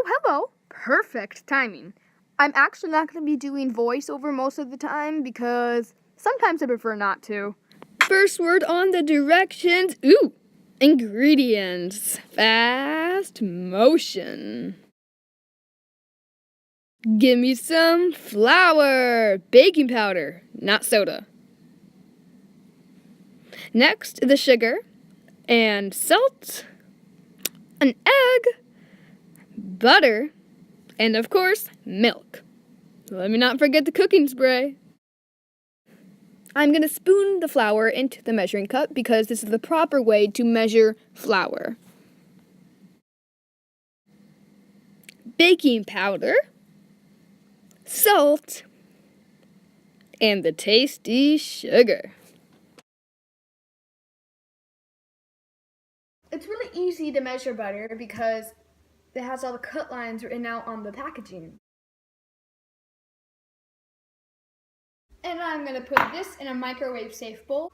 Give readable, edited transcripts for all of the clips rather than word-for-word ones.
Oh, hello. Perfect timing. I'm actually not going to be doing voiceover most of the time because sometimes I prefer not to. First word on the directions. Ooh, ingredients. Fast motion. Give me some flour, baking powder, not soda. Next, the sugar and salt, an egg, butter, and of course, milk. Let me not forget the cooking spray. I'm going to spoon the flour into the measuring cup because this is the proper way to measure flour. Baking powder, salt, and the tasty sugar. It's really easy to measure butter because it has all the cut lines written out on the packaging. And I'm going to put this in a microwave safe bowl.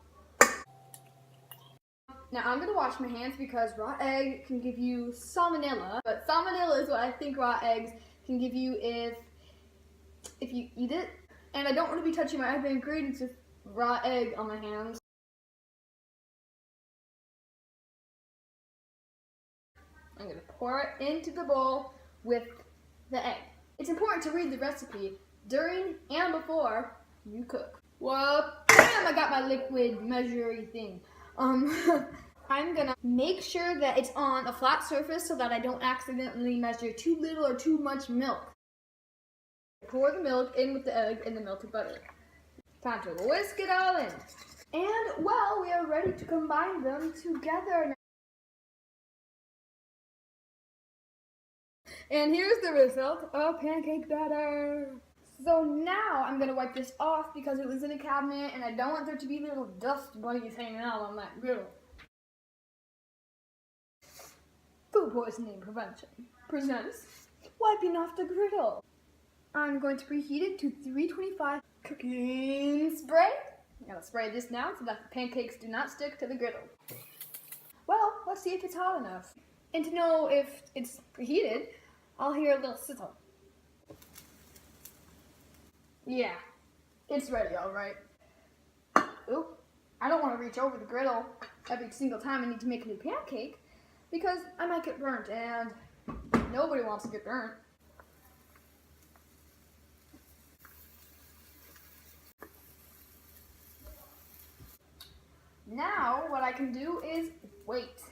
Now I'm going to wash my hands because raw egg can give you salmonella. But salmonella is what I think raw eggs can give you if you eat it. And I don't want to be touching my other ingredients with raw egg on my hands. I'm going to pour it into the bowl with the egg. It's important to read the recipe during and before you cook. Well, bam, I got my liquid measuring thing. I'm gonna make sure that it's on a flat surface so that I don't accidentally measure too little or too much milk. Pour the milk in with the egg and the melted butter. Time to whisk it all in. And, well, we are ready to combine them together now. And here's the result of pancake batter. So now I'm going to wipe this off because it was in a cabinet and I don't want there to be little dust bunnies hanging out on that griddle. Food poisoning prevention presents wiping off the griddle. I'm going to preheat it to 325 cooking spray. I'm going to spray this now so that the pancakes do not stick to the griddle. Well, let's see if it's hot enough. And to know if it's preheated, I'll hear a little sizzle. Yeah, it's ready, all right. Oop, I don't want to reach over the griddle every single time I need to make a new pancake because I might get burnt and nobody wants to get burnt. Now, what I can do is wait.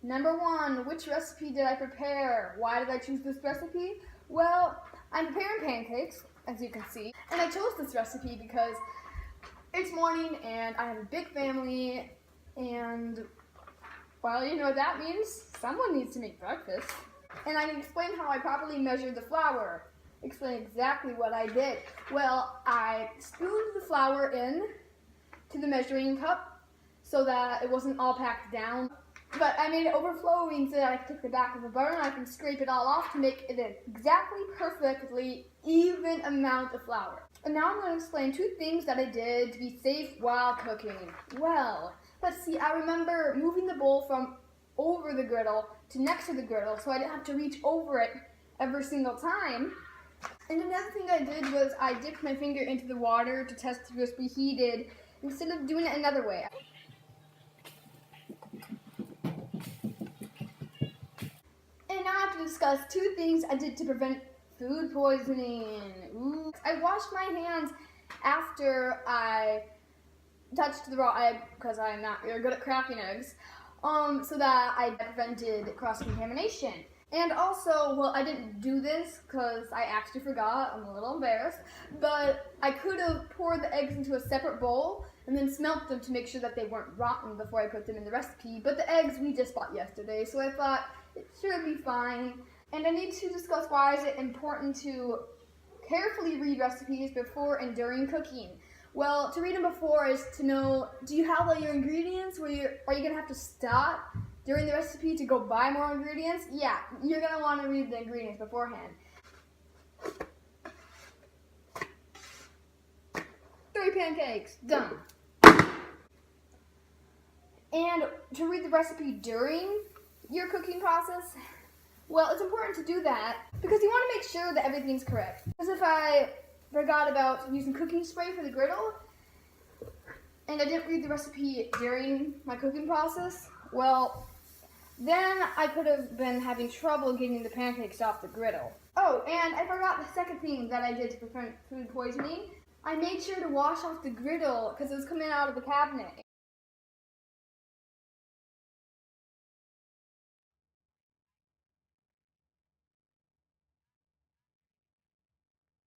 Number one, which recipe did I prepare? Why did I choose this recipe? Well, I'm preparing pancakes, as you can see, and I chose this recipe because it's morning and I have a big family and, well, you know what that means? Someone needs to make breakfast. And I can explain how I properly measured the flour. Explain exactly what I did. Well, I spooned the flour in to the measuring cup so that it wasn't all packed down. But I made it overflowing so that I could take the back of the butter and I can scrape it all off to make it an exactly perfectly even amount of flour. And now I'm going to explain two things that I did to be safe while cooking. Well, let's see, I remember moving the bowl from over the griddle to next to the griddle so I didn't have to reach over it every single time. And another thing I did was I dipped my finger into the water to test if it was preheated instead of doing it another way. And now I have to discuss two things I did to prevent food poisoning. Ooh. I washed my hands after I touched the raw egg because I'm not very good at cracking eggs, so that I prevented cross-contamination. And also, well, I didn't do this because I actually forgot. I'm a little embarrassed, but I could have poured the eggs into a separate bowl and then smelt them to make sure that they weren't rotten before I put them in the recipe. But the eggs we just bought yesterday, so I thought it should be fine. And I need to discuss why is it important to carefully read recipes before and during cooking. Well, to read them before is to know, do you have all your ingredients? Are you going to have to stop during the recipe to go buy more ingredients? Yeah, you're going to want to read the ingredients beforehand. 3 pancakes, done. And to read the recipe during your cooking process, Well, it's important to do that because you want to make sure that everything's correct. Because if I forgot about using cooking spray for the griddle, and I didn't read the recipe during my cooking process, well, then I could have been having trouble getting the pancakes off the griddle. Oh, and I forgot the second thing that I did to prevent food poisoning. I made sure to wash off the griddle because it was coming out of the cabinet.